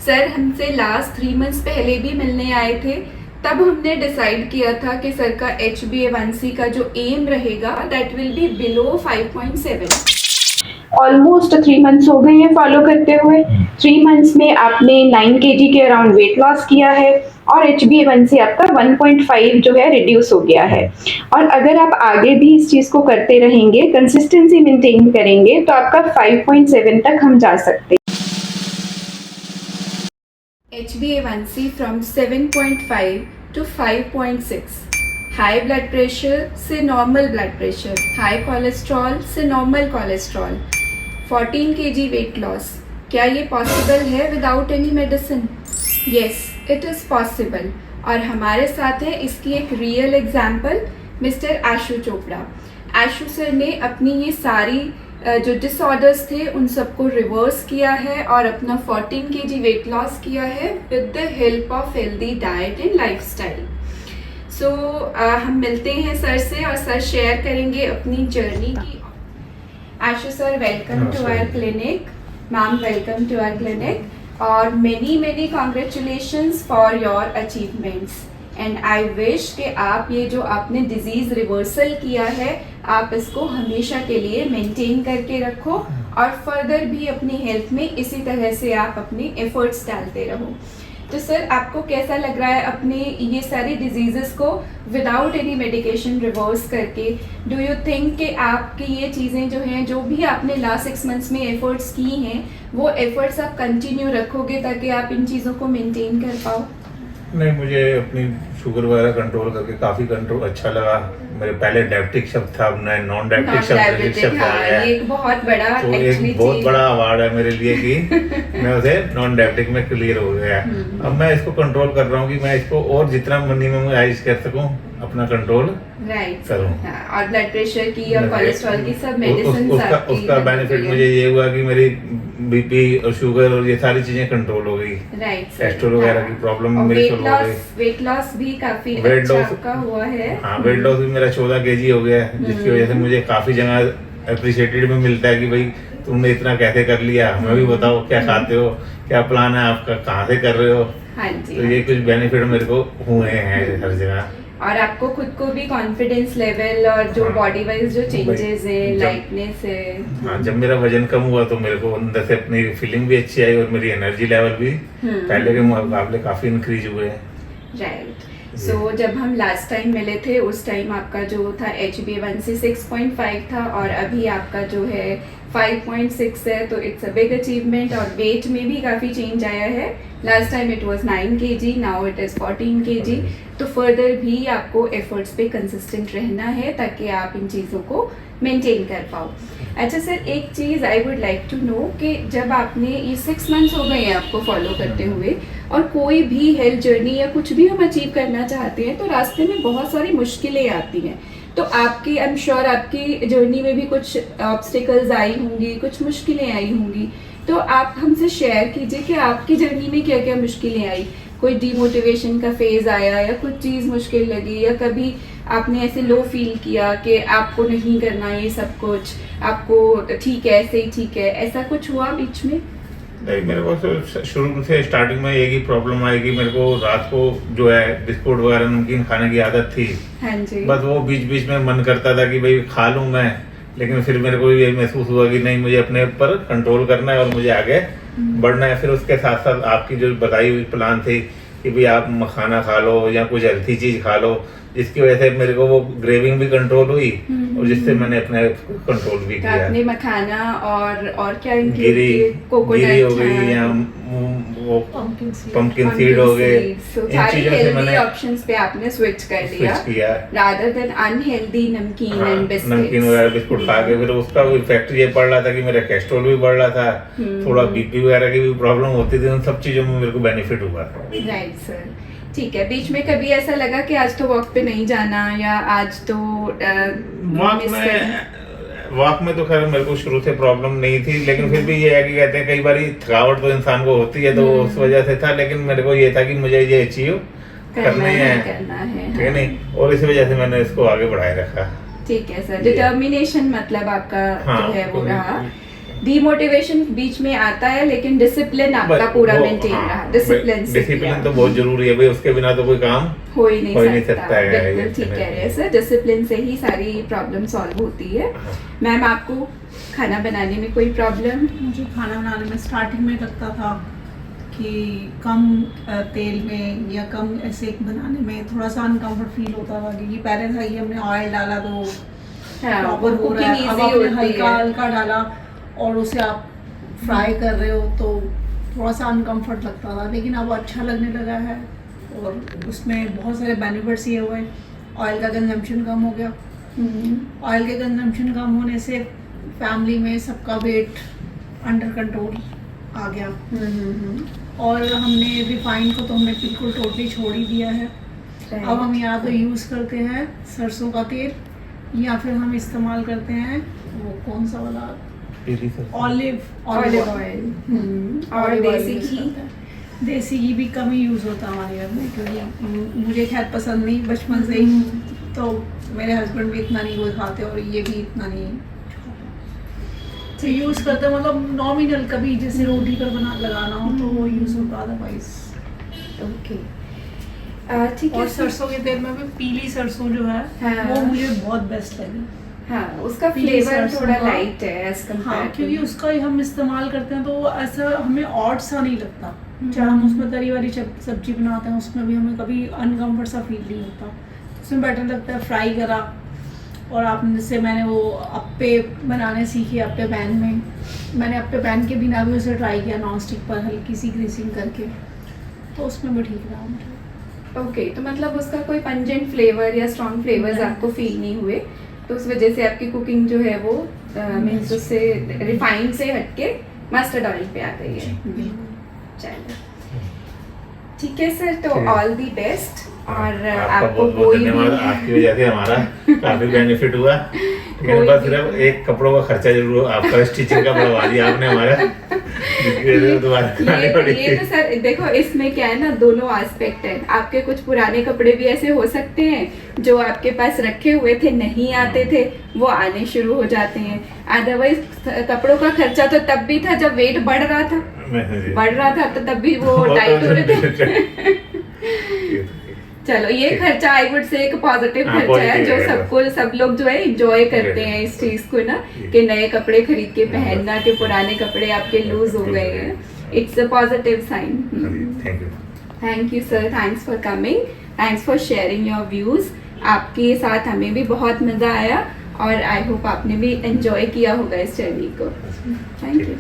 Sir हमसे last 3 months पहले भी मिलने आए थे, तब हमने डिसाइड किया था कि सर का HbA1c का जो एम रहेगा that will be below 5.7। Almost 3 months हो गए हैं फॉलो करते हुए। 3 मंथ्स में आपने 9 kg के अराउंड वेट लॉस किया है और HbA1c आपका 1.5 जो है रिड्यूस हो गया है। और अगर आप आगे भी इस चीज़ को करते रहेंगे, कंसिस्टेंसी मेंटेन करेंगे, तो आपका 5.7 तक हम जा सकते हैं। HbA1c from 7.5 to 5.6, high blood pressure से normal blood pressure, high cholesterol से normal cholesterol, 14 kg weight loss, क्या ये पॉसिबल है without any medicine? Yes, it is possible. और हमारे साथ है इसकी एक real example mister Ashu Chopra. Ashu sir ने अपनी ये सारी जो डिसऑर्डर्स थे उन सबको रिवर्स किया है और अपना 14 kg वेट लॉस किया है with the help of healthy diet and lifestyle. So हम मिलते हैं सर से और सर शेयर करेंगे अपनी जर्नी की। Ashu sir, welcome to our clinic. Ma'am, welcome to our clinic और many congratulations for your achievements. And I wish कि आप ये जो आपने डिजीज़ रिवर्सल किया है आप इसको हमेशा के लिए मेंटेन करके रखो और फर्दर भी अपनी हेल्थ में इसी तरह से आप अपने एफर्ट्स डालते रहो। तो सर, आपको कैसा लग रहा है अपने ये सारी डिजीज़ेस को विदाउट एनी मेडिकेशन रिवर्स करके? डू यू थिंक कि आपकी ये चीज़ें जो हैं, जो भी आपने लास्ट 6 मंथ्स में एफर्ट्स की हैं, वो एफर्ट्स आप कंटिन्यू रखोगे ताकि आप इन चीज़ों को मेंटेन कर पाओ? नहीं, मुझे अपनी शुगर वगैरह कंट्रोल करके काफ़ी कंट्रोल अच्छा लगा। मेरे पहले डायबिटिक शब्द था, अब नया नॉन डायबिटिक शब्द आ गया। ये एक बहुत बड़ा तो एक बहुत बड़ा अवार्ड है मेरे लिए कि मैं उसे नॉन डायबिटिक में क्लियर हो गया। अब मैं इसको कंट्रोल कर रहा हूँ कि मैं इसको और जितना मिनिमम कर सकूँ अपना कंट्रोल करूँ। और ब्लड प्रेशर की और कोलेस्ट्रॉल की सब मेडिसिन उसका बेनिफिट मुझे ये हुआ कि मेरी बीपी और शुगर और ये सारी चीजें कंट्रोल हो गई। कोलेस्ट्रॉल वगैरह की प्रॉब्लम मेरी सॉल्व हो गई। वेट लॉस भी काफी अच्छा आपका हुआ है। हाँ, वेट लॉस भी मेरा 14 kg हो गया है, जिसकी वजह से मुझे काफी जगह अप्रिशिएटेड भी मिलता है कि भाई तुमने इतना कैसे कर लिया। हमें भी बताओ क्या खाते हो, क्या प्लान है आपका, कहाँ से कर रहे हो। हाँ जी। तो ये कुछ बेनिफिट मेरे को हुए हैं हर जगह। और आपको खुद को भी कॉन्फिडेंस लेवल और जो बॉडी वाइज जो चेंजेस है, लाइटनेस है। हाँ, जब मेरा वजन कम हुआ तो मेरे को अंदर से अपनी फीलिंग भी अच्छी आई और मेरी एनर्जी लेवल भी पहले के मुकाबले काफी इंक्रीज हुए हैं। राइट। सो जब हम लास्ट टाइम मिले थे उस टाइम आपका जो था HbA1c 6.5 था और अभी आपका जो है 5.6 है, तो इट्स अ बिग अचीवमेंट। और वेट में भी काफ़ी चेंज आया है। Last time it was 9 kg, now it is 14 kg। तो फर्दर भी आपको एफर्ट्स पे कंसिस्टेंट रहना है ताकि आप इन चीज़ों को मेंटेन कर पाओ। अच्छा सर, एक चीज़ I would like to know कि जब आपने ये 6 मंथ्स हो गए हैं आपको फॉलो करते हुए, और कोई भी हेल्थ जर्नी या कुछ भी हम अचीव करना चाहते हैं तो रास्ते में बहुत सारी मुश्किलें आती हैं। तो आपकी, आई एम श्योर आपकी जर्नी में भी कुछ ऑब्स्टिकल्स आई होंगी, कुछ मुश्किलें आई होंगी। तो आप हमसे शेयर कीजिए कि आपकी जर्नी में क्या क्या मुश्किलें आई। कोई डीमोटिवेशन का फेज आया या कुछ चीज़ मुश्किल लगी, या कभी आपने ऐसे लो फील किया कि आपको नहीं करना ये सब कुछ, आपको ठीक है ऐसे ही ठीक है, ऐसा कुछ हुआ बीच में? नहीं, मेरे को तो शुरू से स्टार्टिंग में यही प्रॉब्लम आई कि मेरे को रात को जो है बिस्कुट वगैरह नमकीन खाने की आदत थी। हाँ जी। बस वो बीच बीच में मन करता था कि भाई खा लूँ मैं, लेकिन फिर मेरे को ये महसूस हुआ कि नहीं, मुझे अपने ऊपर कंट्रोल करना है और मुझे आगे बढ़ना है। फिर उसके साथ साथ आपकी जो बताई हुई प्लान थी कि भाई आप मखाना खा लो या कुछ हेल्थी चीज खा लो, जिसकी वजह से मेरे को वो ग्रेविंग भी कंट्रोल हुई और जिससे मैंने अपने कंट्रोल भी किया। आपने मखाना और क्या गिरी हो गई या वो पंपकिन सीड हो गए, इन चीजों से मैंने ऑप्शंस पे आपने स्विच किया रादर देन अनहेल्दी नमकीन एंड बिस्किट्स। नमकीन वगैरह बिस्कुट खा के फिर उसका इफेक्ट ये पड़ रहा था कि मेरा कोलेस्ट्रॉल भी बढ़ रहा था, थोड़ा बीपी वगैरह की भी प्रॉब्लम होती थी। उन सब चीजों में मेरे को बेनिफिट हुआ। राइट सर, ठीक है। बीच में कभी ऐसा लगा कि आज तो वॉक पे नहीं जाना, या आज तो वॉक में तो खैर मेरे को शुरू से प्रॉब्लम नहीं थी, लेकिन फिर भी ये है कि कहते हैं कई बार थकावट तो इंसान को होती है, तो उस वजह से था। लेकिन मेरे को ये था कि मुझे ये अचीव करना है, ठीक है नहीं, और इसी वजह से मैंने इसको आगे बढ़ाए रखा। ठीक है सर, डिटर्मिनेशन मतलब आपका जो है वो रहा। डिमोटिवेशन बीच में आता है, लेकिन डिसिप्लिन आपका पूरा मेंटेन रहा। डिसिप्लिन तो बहुत जरूरी है भाई, उसके बिना तो कोई काम हो ही नहीं सकता है। बिल्कुल ठीक कह रहे हैं सर, डिसिप्लिन से ही सारी प्रॉब्लम सॉल्व होती है। मैम, आपको खाना बनाने में कोई प्रॉब्लम? मुझे खाना बनाने में स्टार्टिंग में लगता था कि कम तेल में या कम ऐसे बनाने में थोड़ा सा अनकम्फर्ट फील होता था, क्योंकि पहले था कि हमने ऑयल डाला तो प्रॉपर हो रहा है, अब आपने हल्का हल्का डाला और उसे आप फ्राई कर रहे हो तो थोड़ा सा अनकम्फर्ट लगता था, लेकिन अब अच्छा लगने लगा है और उसमें बहुत सारे बेनिफिट्स ये हुए। ऑयल का कंजम्पशन कम हो गया, ऑयल के कंजम्पशन कम होने से फैमिली में सबका वेट अंडर कंट्रोल आ गया, और हमने रिफाइंड को तो हमने बिल्कुल टोटली छोड़ ही दिया है। अब हम या तो यूज़ करते हैं सरसों का तेल या फिर हम इस्तेमाल करते हैं वो कौन सा वाला ऑलिव ऑयल और देसी घी। देसी घी भी कम ही यूज़ होता है हमारे घर में, क्योंकि मुझे खैर पसंद नहीं बचपन से ही, तो मेरे हस्बैंड भी इतना नहीं कोई खाते और ये भी इतना नहीं तो यूज़ करते हैं, मतलब नॉमिनल कभी जैसे रोटी पर बना लगाना हो तो वो यूज़ होता, अदरवाइज ओके ठीक है। और सरसों के तेल में भी पीली सरसों जो है वो मुझे बहुत बेस्ट लगी। हाँ, उसका फ्लेवर थोड़ा लाइट है एज कम्पेयर। हाँ, क्योंकि उसका हम इस्तेमाल करते हैं तो वो ऐसा हमें ऑड सा नहीं लगता। चाहे हम उसमें तरी वाली सब्जी बनाते हैं उसमें भी हमें कभी अनकम्फर्ट सा फील नहीं होता, उसमें बेटर लगता है फ्राई करा। और आपने जैसे मैंने वो अप्पे बनाने सीखे अप्पे पैन में, मैंने अप्पे पैन के बिना भी उसे ट्राई किया नॉन स्टिक पर हल्की सी ग्रीसिंग करके, तो उसमें भी ठीक रहा मुझे। ओके, तो मतलब उसका कोई पंजेंट फ्लेवर या स्ट्रॉन्ग फ्लेवर्स आपको फील नहीं हुए, तो उस वजह से आपकी कुकिंग जो है वो मीन्स उससे रिफाइंड से हटके मस्टर्ड ऑयल पे आ गई है। चलो ठीक है सर, तो ऑल दी बेस्ट। और आपको बहुत बहुत धन्यवाद, आपकी वजह से हमारा काफी बेनिफिट हुआ। लेकिन बस सिर्फ एक कपड़ों का खर्चा जरूर आपका स्टिचिंग का बढ़वा दिया आपने हमारा। ये तो सर देखो, इसमें क्या है ना, दोनों एस्पेक्ट है। आपके कुछ पुराने कपड़े भी ऐसे हो सकते हैं जो आपके पास रखे हुए थे, नहीं आते थे, वो आने शुरू हो जाते हैं। अदरवाइज कपड़ों का खर्चा तो तब भी था जब वेट बढ़ रहा था तो तब भी वो टाइट हो रहे थे। चलो, ये खर्चा आई वुड से एक पॉजिटिव खर्चा है जो सब लोग जो है एंजॉय करते हैं इस चीज को ना, कि नए कपड़े खरीद के पहनना, कि पुराने कपड़े आपके लूज हो गए हैं। It's a positive sign. Thank you sir, thanks for coming, thanks for sharing your views. आपके साथ हमें भी बहुत मजा आया और आई होप आपने भी एंजॉय किया होगा इस जर्नी को। Thank you.